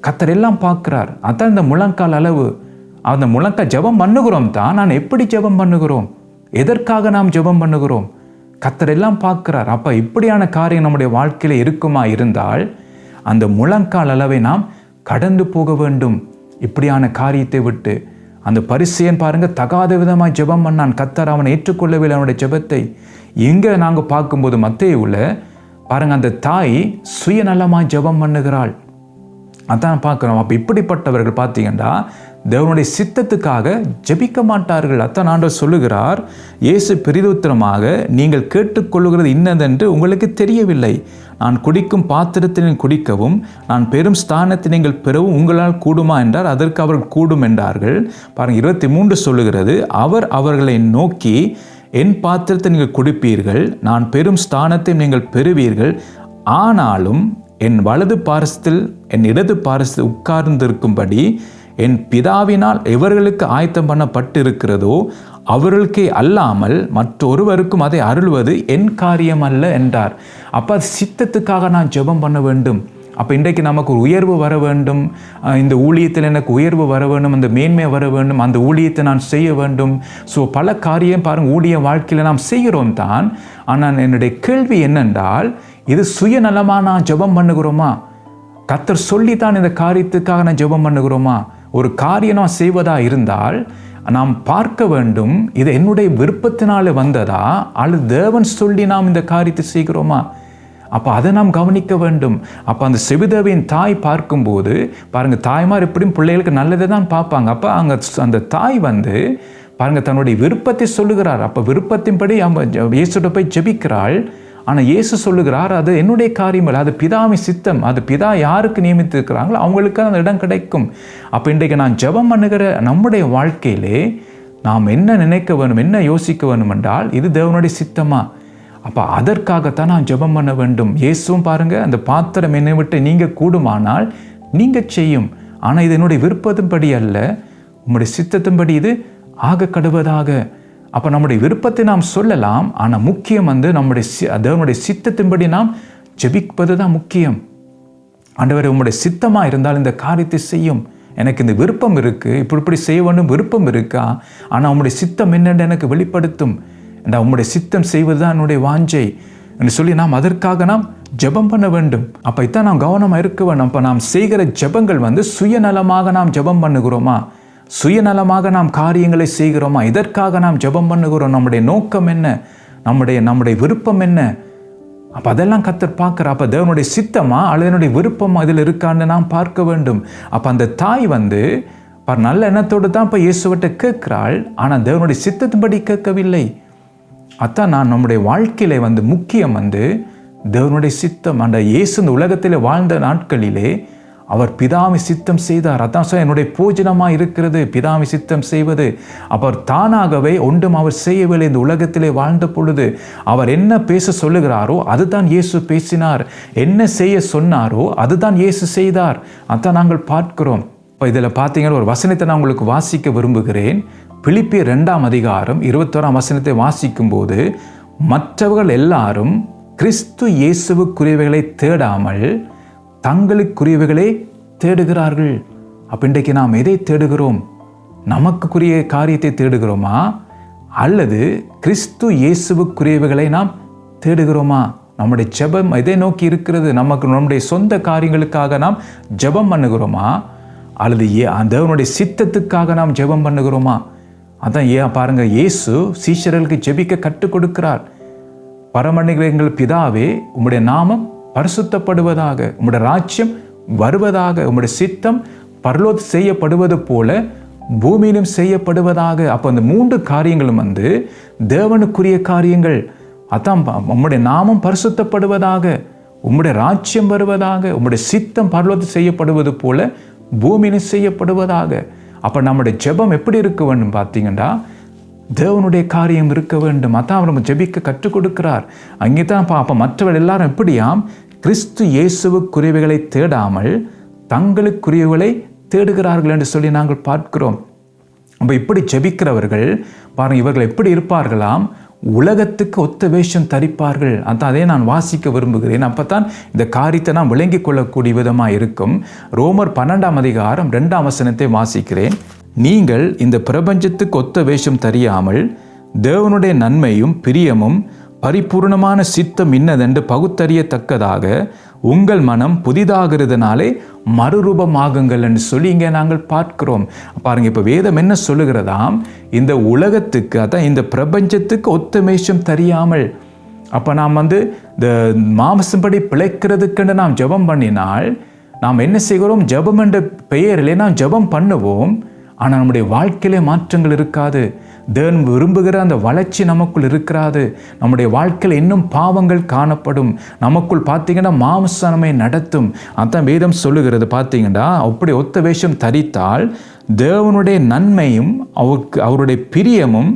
கர்த்தர் எல்லாம் பார்க்கிறார். அதான் இந்த முழங்கால் அளவு, அந்த முழங்கால் ஜெபம் பண்ணுகிறோம் தான், நான் எப்படி ஜெபம் பண்ணுகிறோம், எதற்காக நாம் ஜெபம் பண்ணுகிறோம், கர்த்தர் எல்லாம் பார்க்கிறார். அப்போ இப்படியான காரியம் நம்முடைய வாழ்க்கையில் இருக்குமா இருந்தால் அந்த முழங்கால் அளவை நாம் கடந்து போக வேண்டும். இப்படியான காரியத்தை விட்டு அந்த பரிசேயன் பாருங்க, தகாத விதமாக ஜெபம் பண்ணான். கர்த்தர் அவனை ஏற்றுக்கொள்ளவில்லை அவனுடைய ஜெபத்தை. இங்கே நாங்கள் பார்க்கும்போது மத்தேயுவில் பாருங்க, அந்த தாய் சுயநலமாக ஜெபம் பண்ணுகிறாள். அதான் பார்க்குறோம். அப்போ இப்படிப்பட்டவர்கள் பார்த்தீங்கன்னா தேவனுடைய சித்தத்துக்காக ஜெபிக்க மாட்டார்கள். அத்தான் ஆண்டவர் சொல்லுகிறார், இயேசு பிரதியுத்தரமாக, நீங்கள் கேட்டுக்கொள்ளுகிறது இன்னதென்று உங்களுக்கு தெரியவில்லை. நான் குடிக்கும் பாத்திரத்தினை குடிக்கவும் நான் பெரும் ஸ்தானத்தை நீங்கள் பெறவும் உங்களால் கூடுமா என்றார். அதற்கு அவர்கள் கூடும் என்றார்கள். பாருங்கள், 23 சொல்லுகிறது, அவர் அவர்களை நோக்கி, என் பாத்திரத்தை நீங்கள் குடிப்பீர்கள், நான் பெரும் ஸ்தானத்தை நீங்கள் பெறுவீர்கள், ஆனாலும் என் வலது பாரசத்தில் என் இடது பாரசத்தில் உட்கார்ந்திருக்கும்படி என் பிதாவினால் எவர்களுக்கு ஆயத்தம் பண்ணப்பட்டிருக்கிறதோ அவர்களுக்கே அல்லாமல் மற்றொருவருக்கும் அதை அருள்வது என் காரியம் அல்ல என்றார். அப்போ சித்தத்துக்காக நான் ஜெபம் பண்ண வேண்டும். அப்போ இன்றைக்கு நமக்கு ஒரு உயர்வு வர வேண்டும், இந்த ஊழியத்தில் எனக்கு உயர்வு வர வேண்டும், அந்த மேன்மை வர வேண்டும், அந்த ஊழியத்தை நான் செய்ய வேண்டும். ஸோ பல காரியம் பாருங்கள், ஊழிய வாழ்க்கையில் நாம் செய்கிறோம் தான். ஆனால் என்னுடைய கேள்வி என்னென்றால், இது சுயநலமாக நான் ஜெபம் பண்ணுகிறோமா? கர்த்தர் சொல்லித்தான் இந்த காரியத்துக்காக நான் ஜெபம் பண்ணுகிறோமா? ஒரு காரியம் நாம் செய்வதாக இருந்தால் நாம் பார்க்க வேண்டும், இது என்னுடைய விருப்பத்தினால வந்ததா அல்லது தேவன் சொல்லி நாம் இந்த காரியத்தை செய்கிறோமா? அப்போ அதை நாம் கவனிக்க வேண்டும். அப்போ அந்த செவிதேவியின் தாய் பார்க்கும்போது பாருங்கள், தாய்மார் எப்படியும் பிள்ளைகளுக்கு நல்லதை தான் பார்ப்பாங்க. அப்போ அந்த தாய் பாருங்கள் தன்னுடைய விருப்பத்தை சொல்லுகிறார். அப்போ விருப்பத்தின்படி இயேசுட்ட போய் ஜெபிக்கிறாள். ஆனால் இயேசு சொல்லுகிறார், அது என்னுடைய காரியம் இல்லை, அது பிதாவின் சித்தம், அது பிதா யாருக்கு நியமித்திருக்கிறாங்களோ அவங்களுக்கு அந்த இடம் கிடைக்கும். அப்போ இன்றைக்கு நான் ஜெபம் பண்ணுகிற நம்முடைய வாழ்க்கையிலே நாம் என்ன நினைக்க வேணும், என்ன யோசிக்க வேணும் என்றால், இது தேவனுடைய சித்தமா? அப்போ அதற்காகத்தான் நான் ஜெபம் பண்ண வேண்டும். இயேசுவும் பாருங்கள், அந்த பாத்திரம் என்னை விட்டு நீங்கள் கூடுமானால் நீங்கள் செய்யும், ஆனால் இது என்னுடைய விருப்பத்தின்படி அல்ல, உம்முடைய சித்தத்தின்படி இது ஆக கடுவதாக. அப்போ நம்முடைய விருப்பத்தை நாம் சொல்லலாம், ஆனால் முக்கியம் நம்முடைய தேவனுடைய சித்தத்தின்படி நாம் ஜெபிப்பது தான் முக்கியம். ஆண்டவரே, உம்முடைய சித்தமாக இருந்தால் இந்த காரியத்தை செய்யும், எனக்கு இந்த விருப்பம் இருக்குது, இப்படி செய்ய வேண்டும் விருப்பம் இருக்கா, ஆனால் உம்முடைய சித்தம் என்னென்று எனக்கு வெளிப்படுத்தும், உம்முடைய சித்தம் செய்வது தான் என்னுடைய வாஞ்சை என்று சொல்லி நாம் அதற்காக நாம் ஜெபம் பண்ண வேண்டும். அப்போ இதான் நாம் கவனமாக இருக்க வேண்டும். அப்போ நாம் செய்கிற ஜெபங்கள் சுயநலமாக நாம் ஜெபம் பண்ணுகிறோமா, சுயநலமாக நாம் காரியங்களை செய்கிறோமா, இதற்காக நாம் ஜெபம் பண்ணுகிறோம், நம்முடைய நோக்கம் என்ன, நம்முடைய விருப்பம் என்ன? அப்போ அதெல்லாம் கர்த்தர் பார்க்குற. அப்போ தேவனுடைய சித்தமா அல்லது என்னுடைய விருப்பமா இதில் இருக்கான்னு நாம் பார்க்க வேண்டும். அப்போ அந்த தாய் நல்ல எண்ணத்தோடு தான் இப்போ இயேசுவிட்ட கேட்கிறாள், ஆனால் தேவனுடைய சித்தத்தின்படி கேட்கவில்லை. அதான் நான் நம்முடைய வாழ்க்கையிலே முக்கியம் தேவனுடைய சித்தம். அந்த இயேசு இந்த உலகத்தில் வாழ்ந்த நாட்களிலே அவர் பிதாவை சித்தம் செய்தார். அதான் என்னுடைய போஜனமாக இருக்கிறது பிதாவை சித்தம் செய்வது. அவர் தானாகவே ஒன்றும் அவர் செய்யவில்லை. இந்த உலகத்திலே வாழ்ந்த பொழுது அவர் என்ன பேச சொல்லுகிறாரோ அதுதான் இயேசு பேசினார், என்ன செய்ய சொன்னாரோ அதுதான் இயேசு செய்தார். அதான் நாங்கள் பார்க்கிறோம். இப்போ இதில் பார்த்தீங்கன்னா ஒரு வசனத்தை நான் உங்களுக்கு வாசிக்க விரும்புகிறேன். பிலிப்பியர் 2ஆம் அதிகாரம் 21ஆம் வசனத்தை வாசிக்கும்போது, மற்றவர்கள் எல்லாரும் கிறிஸ்து இயேசுவுக்குரியவைகளை தேடாமல் தங்களுக்குரியவைகளை தேடுகிறார்கள். அப்போ இன்றைக்கு நாம் எதை தேடுகிறோம்? நமக்குரிய காரியத்தை தேடுகிறோமா அல்லது கிறிஸ்து இயேசுவுக்குரியவைகளை நாம் தேடுகிறோமா? நம்முடைய ஜெபம் எதை நோக்கி இருக்கிறது? நம்முடைய சொந்த காரியங்களுக்காக நாம் ஜெபம் பண்ணுகிறோமா அல்லது தேவனுடைய சித்தத்துக்காக நாம் ஜெபம் பண்ணுகிறோமா? அதான் பாருங்க, இயேசு சீஷர்களுக்கு ஜெபிக்க கற்றுக் கொடுக்கிறார். பரமண்டலங்கள் பிதாவே, உம்முடைய நாமம் பரிசுத்தப்படுவதாக, உம்முடைய ராஜ்யம் வருவதாக, உம்முடைய சித்தம் பரலோகத்தில் செய்யப்படுவது போல பூமியிலும் செய்யப்படுவதாக. அப்போ அந்த 3 காரியங்களும் தேவனுக்குரிய காரியங்கள். அதான் உம்முடைய நாமம் பரிசுத்தப்படுவதாக, உம்முடைய ராஜ்யம் வருவதாக, உம்முடைய சித்தம் பரலோகத்தில் செய்யப்படுவது போல பூமியிலும் செய்யப்படுவதாக. அப்போ நம்முடைய ஜெபம் எப்படி இருக்க வேண்டும் பார்த்தீங்கன்னா, தேவனுடைய காரியம் இருக்க வேண்டும். அதான் அவர் நம்ம ஜெபிக்க கற்றுக் கொடுக்கிறார். அங்கே தான் அப்போ மற்றவர்கள் எல்லாரும் எப்படியாம் கிறிஸ்து இயேசுவுக்குரியவைகளை தேடாமல் தங்களுக்குரியவைகளை தேடுகிறார்கள் என்று சொல்லி நாங்கள் பார்க்கிறோம். அப்போ இப்படி ஜெபிக்கிறவர்கள் பாருங்கள், இவர்கள் எப்படி இருப்பார்களாம்? உலகத்துக்கு ஒத்த வேஷம் தரிப்பார்கள். அதான் அதே நான் வாசிக்க விரும்புகிறேன். அப்போ தான் இந்த காரியத்தை நான் விளங்கி கொள்ளக்கூடிய விதமாக இருக்கும். ரோமர் 12ஆம் அதிகாரம் 2ஆம் வசனத்தை வாசிக்கிறேன். நீங்கள் இந்த பிரபஞ்சத்துக்கு ஒத்த வேஷம் தெரியாமல் தேவனுடைய நன்மையும் பிரியமும் பரிபூர்ணமான சித்தம் இன்னதென்று பகுத்தறியத்தக்கதாக உங்கள் மனம் புதிதாகிறதுனாலே மறுரூபமாகுங்கள் என்று சொல்லி இங்கே நாங்கள் பார்க்கிறோம். பாருங்கள், இப்போ வேதம் என்ன சொல்லுகிறதாம்? இந்த உலகத்துக்கு, அதான் இந்த பிரபஞ்சத்துக்கு ஒத்த வேஷம் தெரியாமல். அப்போ நாம் இந்த மாம்சப்படி பிழைக்கிறதுக்குன்னு நாம் ஜெபம் பண்ணினால் நாம் என்ன செய்கிறோம்? ஜெபம் என்ற பெயரிலே நாம் ஜெபம் பண்ணுவோம், ஆனால் நம்முடைய வாழ்க்கையிலே மாற்றங்கள் இருக்காது. தேவன் விரும்புகிற அந்த வளர்ச்சி நமக்குள் இருக்கிறாது. நம்முடைய வாழ்க்கையில் இன்னும் பாவங்கள் காணப்படும். நமக்குள் பார்த்தீங்கன்னா மாம்சம் நம்மை நடத்தும். அதான் வேதம் சொல்லுகிறது. பார்த்தீங்கன்னா அப்படி ஒத்த வேஷம் தரித்தால் தேவனுடைய நன்மையும் அவருடைய பிரியமும்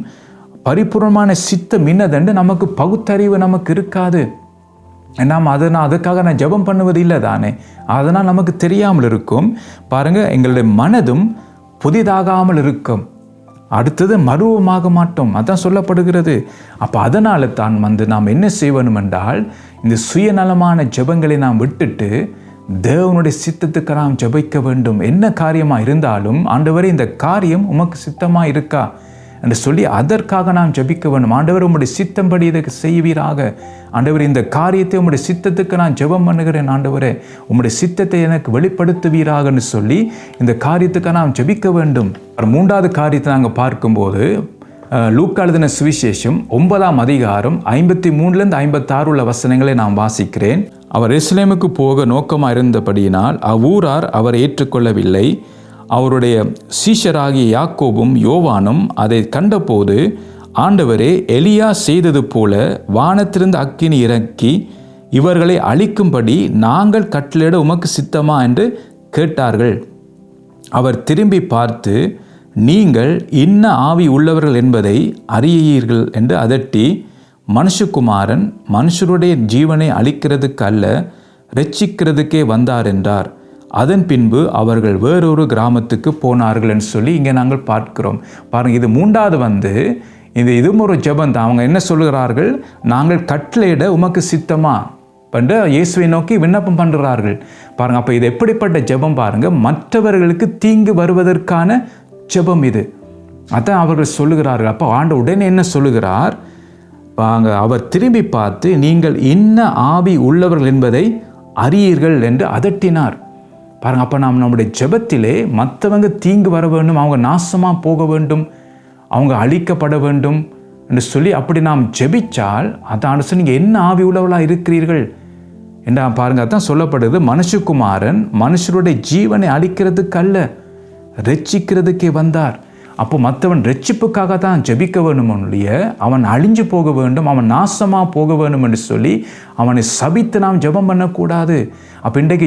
பரிபூர்ணமான சித்தம் இன்னதென்று நமக்கு பகுத்தறிவு நமக்கு இருக்காது. நாம் அதுக்காக நான் ஜெபம் பண்ணுவது இல்லை தானே, அதனால் நமக்கு தெரியாமல் இருக்கும். பாருங்கள், எங்களுடைய மனதும் புதிதாகாமல் இருக்கும். அடுத்தது மருவமாக மாட்டோம். அதான் சொல்லப்படுகிறது. அப்போ அதனால தான் நாம் என்ன செய்யணும் என்றால், இந்த சுயநலமான ஜெபங்களை நாம் விட்டுட்டு தேவனுடைய சித்தத்துக்கு நாம் ஜெபிக்க வேண்டும். என்ன காரியமாக இருந்தாலும், ஆண்டவரே இந்த காரியம் உமக்கு சித்தமாக இருக்கா, என்று சொல்லி அதற்காக நாம் ஜெபிக்க வேண்டும். ஆண்டவர் உம்முடைய சித்தம்படி இதை செய்வீராக. ஆண்டவர் இந்த காரியத்தை உம்முடைய சித்தத்துக்கு நான் ஜெபம் பண்ணுகிறேன். ஆண்டவரே உம்முடைய சித்தத்தை எனக்கு வெளிப்படுத்துவீராக என்று சொல்லி இந்த காரியத்துக்கு நாம் ஜெபிக்க வேண்டும். மூன்றாவது காரியத்தை நாங்கள் பார்க்கும்போது லூக்கா எழுதின சுவிசேஷம் 9ஆம் அதிகாரம் 53லேருந்து 56 உள்ள வசனங்களை நான் வாசிக்கிறேன். அவர் எருசலேமுக்கு போக நோக்கமாக இருந்தபடியினால் அவ்வூரார் அவரை ஏற்றுக்கொள்ளவில்லை. அவருடைய சீஷராகிய யாக்கோபும் யோவானும் அதை கண்டபோது, ஆண்டவரே, எலியா செய்தது போல வானத்திலிருந்து அக்கினி இறக்கி இவர்களை அழிக்கும்படி நாங்கள் கட்டளையிட உமக்கு சித்தமா என்று கேட்டார்கள். அவர் திரும்பி பார்த்து, நீங்கள் இன்ன ஆவி உள்ளவர்கள் என்பதை அறியீர்கள் என்று அதட்டி, மனுஷகுமாரன் மனுஷருடைய ஜீவனை அழிக்கிறதுக்கு அல்ல, இரட்சிக்கிறதுக்கே வந்தார் என்றார். அதன் பின்பு அவர்கள் வேறொரு கிராமத்துக்கு போனார்கள் என்று சொல்லி இங்கே நாங்கள் பார்க்கிறோம். பாருங்கள், இது மூன்றாவது இதுவும் ஒரு ஜெபம் தான். அவங்க என்ன சொல்லுகிறார்கள்? நாங்கள் கட்டளையிட உமக்கு சித்தமா என்று இயேசுவை நோக்கி விண்ணப்பம் பண்ணுறார்கள். பாருங்கள், அப்போ இது எப்படிப்பட்ட ஜெபம் பாருங்கள். மற்றவர்களுக்கு தீங்கு வருவதற்கான ஜெபம் இது. அதான் அவர்கள் சொல்லுகிறார்கள். அப்போ ஆண்டவர் உடனே என்ன சொல்லுகிறார்? அவர் திரும்பி பார்த்து, நீங்கள் இன்ன ஆவி உள்ளவர்கள் என்பதை அறியீர்கள் என்று அதட்டினார். பாருங்கள், அப்போ நாம் நம்முடைய ஜெபத்திலே மற்றவங்க தீங்கு வர வேண்டும், அவங்க நாசமாக போக வேண்டும், அவங்க அழிக்கப்பட வேண்டும் என்று சொல்லி அப்படி நாம் ஜெபிச்சால் அதான் நீங்கள் என்ன ஆவி உள்ளவர்களாக இருக்கிறீர்கள் என்று பாருங்கள். அதான் சொல்லப்படுது, மனுஷகுமாரன் மனுஷருடைய ஜீவனை அழிக்கிறதுக்கு அல்ல, ரட்சிக்கிறதுக்கே வந்தார். அப்போ மற்றவன் ரட்சிப்புக்காக தான் ஜெபிக்க வேண்டும் ஒழிய அவன் அழிஞ்சு போக வேண்டும், அவன் நாசமாக போக வேண்டும் என்று சொல்லி அவனை சபித்து நாம் ஜெபம் பண்ணக்கூடாது. அப்போ இன்றைக்கு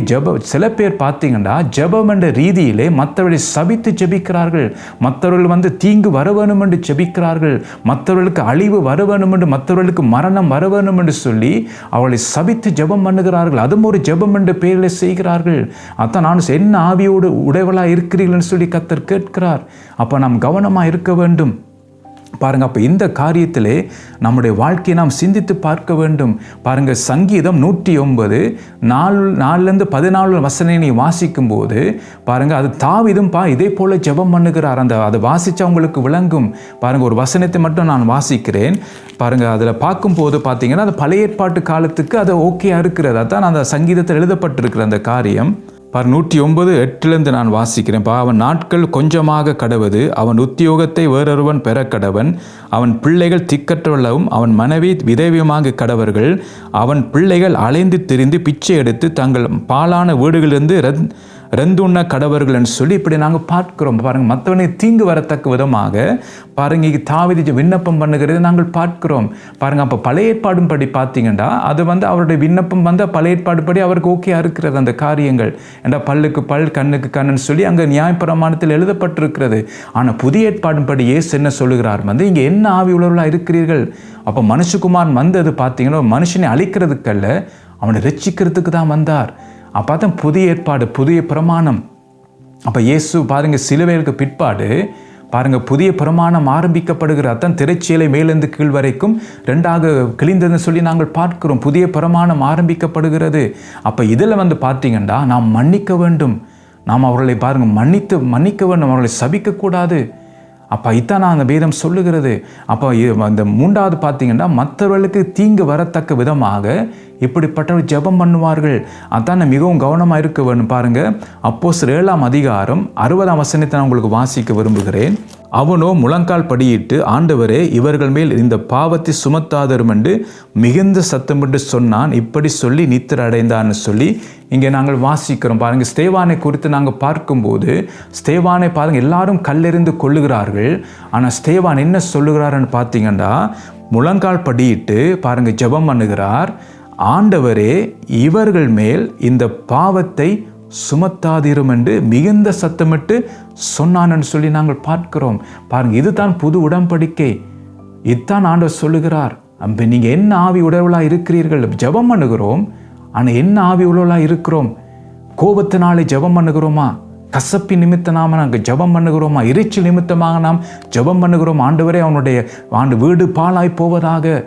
சில பேர் பார்த்தீங்கன்னா ஜெபம் என்ற ரீதியிலே மற்றவர்களை சபித்து ஜெபிக்கிறார்கள். மற்றவர்கள் தீங்கு வர வேணும் என்று ஜெபிக்கிறார்கள். மற்றவர்களுக்கு அழிவு வர வேணும் என்று, மற்றவர்களுக்கு மரணம் வர வேணும் என்று சொல்லி அவளை சபித்து ஜெபம் பண்ணுகிறார்கள். அதுவும் ஒரு ஜெபம் என்ற பெயரில் செய்கிறார்கள். அதான் நான் என்ன ஆவியோடு உடையவளாக இருக்கிறீர்கள்னு சொல்லி கர்த்தர் கேட்கிறார். அப்போ நாம் கவனமாக இருக்க வேண்டும். பாருங்கள், அப்போ இந்த காரியத்திலே நம்முடைய வாழ்க்கையை நாம் சிந்தித்து பார்க்க வேண்டும். பாருங்கள், சங்கீதம் 109 4 14 வசனங்களை வாசிக்கும் போது பாருங்கள், அது தாவீதும் இதே போல ஜெபம் பண்ணுகிறார். அதை வாசித்தா உங்களுக்கு விளங்கும். பாருங்கள், ஒரு வசனத்தை மட்டும் நான் வாசிக்கிறேன். பாருங்கள், அதில் பார்க்கும்போது பார்த்தீங்கன்னா அது பழைய ஏற்பாட்டு காலத்துக்கு அது ஓகேயா இருக்கிறது. அதான் அந்த சங்கீதத்தில் எழுதப்பட்டிருக்கிற அந்த காரியம். 109:8 நான் வாசிக்கிறேன். அவன் நாட்கள் கொஞ்சமாக கடவது, அவன் உத்தியோகத்தை வேறொருவன் பெற கடவன், அவன் பிள்ளைகள் திக்கற்றவர்களும் அவன் மனைவி விதவியமாக கடவர்கள், அவன் பிள்ளைகள் அலைந்து திரிந்து பிச்சை எடுத்து தங்கள் பாலான வீடுகளிலிருந்து ரெந்துண்ண கடவர்கள் என்று சொல்லி இப்படி நாங்கள் பார்க்கிறோம். பாருங்கள், மற்றவனை தீங்கு வரத்தக்க விதமாக பாருங்கள் தாவீது விண்ணப்பம் பண்ணுகிறது நாங்கள் பார்க்கிறோம். பாருங்கள், அப்போ பழைய ஏற்பாடும் படி பார்த்தீங்கன்னா அது அவருடைய விண்ணப்பம் பழைய ஏற்பாடு படி அவருக்கு ஓகேயா இருக்கிறது அந்த காரியங்கள். ஏன்னா பல்லுக்கு பல் கண்ணுக்கு கண்ணுன்னு சொல்லி அங்கே நியாயப்பிரமாணத்தில் எழுதப்பட்டிருக்கிறது. ஆனால் புதிய ஏற்பாடும் படி இயேசு என்ன சொல்லுகிறார்? இங்கே என்ன ஆவி உள்ளவர்களாக இருக்கிறீர்கள். அப்போ மனுஷகுமாரன் வந்தது பார்த்தீங்கன்னா மனுஷனை அழிக்கிறதுக்கல்ல, அவனை ரட்சிக்கிறதுக்கு தான் வந்தார். அப்போ தான் புதிய ஏற்பாடு, புதிய பிரமாணம். அப்போ இயேசு பாருங்கள் சிலுவைக்கு பிற்பாடு பாருங்கள் புதிய பிரமாணம் ஆரம்பிக்கப்படுகிற அதான் திரைச்சீலை மேலிருந்து கீழ் வரைக்கும் 2ஆக கிழிந்ததுன்னு சொல்லி நாங்கள் பார்க்கிறோம். புதிய பிரமாணம் ஆரம்பிக்கப்படுகிறது. அப்போ இதில் பார்த்தீங்கன்னா நாம் மன்னிக்க வேண்டும். நாம் அவர்களை பாருங்கள் மன்னிக்க வேண்டும், அவர்களை சபிக்கக்கூடாது. அப்போ இதான் நான் அந்த வேதம் சொல்லுகிறது. அப்போ அந்த மூன்றாவது பார்த்தீங்கன்னா மற்றவர்களுக்கு தீங்கு வரத்தக்க விதமாக இப்படிப்பட்டவர் ஜெபம் பண்ணுவார்கள். அதான் நான் மிகவும் கவனமாக இருக்க வேண்டும். பாருங்கள், அப்போஸ்தலர் 7ஆம் அதிகாரம் 60ஆம் வசனத்தை நான் உங்களுக்கு வாசிக்க விரும்புகிறேன். அவனோ முழங்கால் படியிட்டு, ஆண்டவரே, இவர்கள் மேல் இந்த பாவத்தை சுமத்தாதரும் என்று மிகுந்த சத்தமிட்டு சொன்னான். இப்படி சொல்லி நித்திர அடைந்தான்னு சொல்லி இங்கே நாங்கள் வாசிக்கிறோம். பாருங்கள், ஸ்தேவானை குறித்து நாங்கள் பார்க்கும்போது ஸ்தேவானை பாருங்கள் எல்லாரும் கல்லெறிந்து கொள்ளுகிறார்கள். ஆனால் ஸ்தேவான் என்ன சொல்லுகிறார்னு பார்த்தீங்கன்னா முழங்கால் படியிட்டு பாருங்கள் ஜெபம் பண்ணுகிறார். ஆண்டவரே, இவர்கள் மேல் இந்த பாவத்தை சுமத்தாதிரும் என்று மிகுந்த சத்தமிட்டு சொன்னான்னு சொல்லி நாங்கள் பார்க்கிறோம். பாருங்கள், இதுதான் புது உடன்படிக்கை. இதுதான் ஆண்டவர் சொல்லுகிறார். நீங்கள் என்ன ஆவி உடையவளாக இருக்கிறீர்கள். ஜெபம் பண்ணுகிறோம், ஆனால் என்ன ஆவி உடையவளாக இருக்கிறோம்? கோபத்தினாலே ஜெபம் பண்ணுகிறோமா? கசப்பி நிமித்தமாக நாங்கள் ஜெபம் பண்ணுகிறோமா? எரிச்சல் நிமித்தமாக நாம் ஜெபம் பண்ணுகிறோம். ஆண்டவரே, அவனுடைய வீடு பாழாய் போவதாக,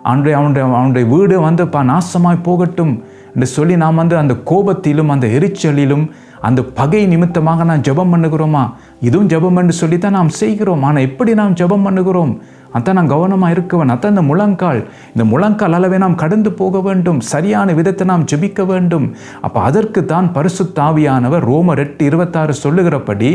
அவனுடைய வீடு நாசமாய் போகட்டும் என்று சொல்லி நாம் அந்த கோபத்திலும் அந்த எரிச்சலிலும் அந்த பகை நிமித்தமாக நான் ஜெபம் பண்ணுகிறோமா? இதுவும் ஜெபம் என்று சொல்லித்தான் நாம் செய்கிறோம். ஆனால் எப்படி நாம் ஜெபம் பண்ணுகிறோம்? அதான் நான் கவனமாக இருக்கவன். அதான் இந்த முழங்கால் அளவை நாம் கடந்து போக வேண்டும். சரியான விதத்தை நாம் ஜெபிக்க வேண்டும். அப்போ அதற்கு தான் பரிசுத்த ஆவியானவர் ரோமர் 8:26 சொல்லுகிறபடி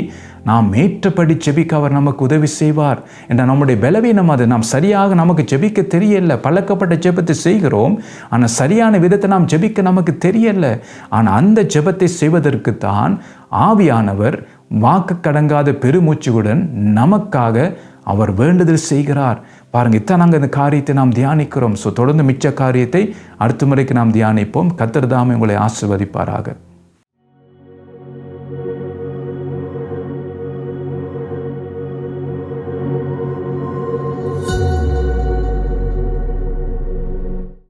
நாம் ஏற்றபடி ஜெபிக்க அவர் நமக்கு உதவி செய்வார் என்ற நம்முடைய பலவீனம் அது. நாம் சரியாக நமக்கு ஜெபிக்க தெரியல. பழக்கப்பட்ட ஜெபத்தை செய்கிறோம், ஆனால் சரியான விதத்தை நாம் ஜெபிக்க நமக்கு தெரியல. ஆனால் அந்த ஜெபத்தை செய்வதற்கு தான் ஆவியானவர் வாக்கு கடங்காத பெருமூச்சுடன் நமக்காக அவர் வேண்டுதல் செய்கிறார். பாருங்க, இத்தான் நாங்கள் இந்த காரியத்தை நாம் தியானிக்கிறோம். தொடர்ந்து மிச்ச காரியத்தை அடுத்த முறைக்கு நாம் தியானிப்போம். கர்த்தர் தாமே உங்களை ஆசீர்வதிப்பாராக.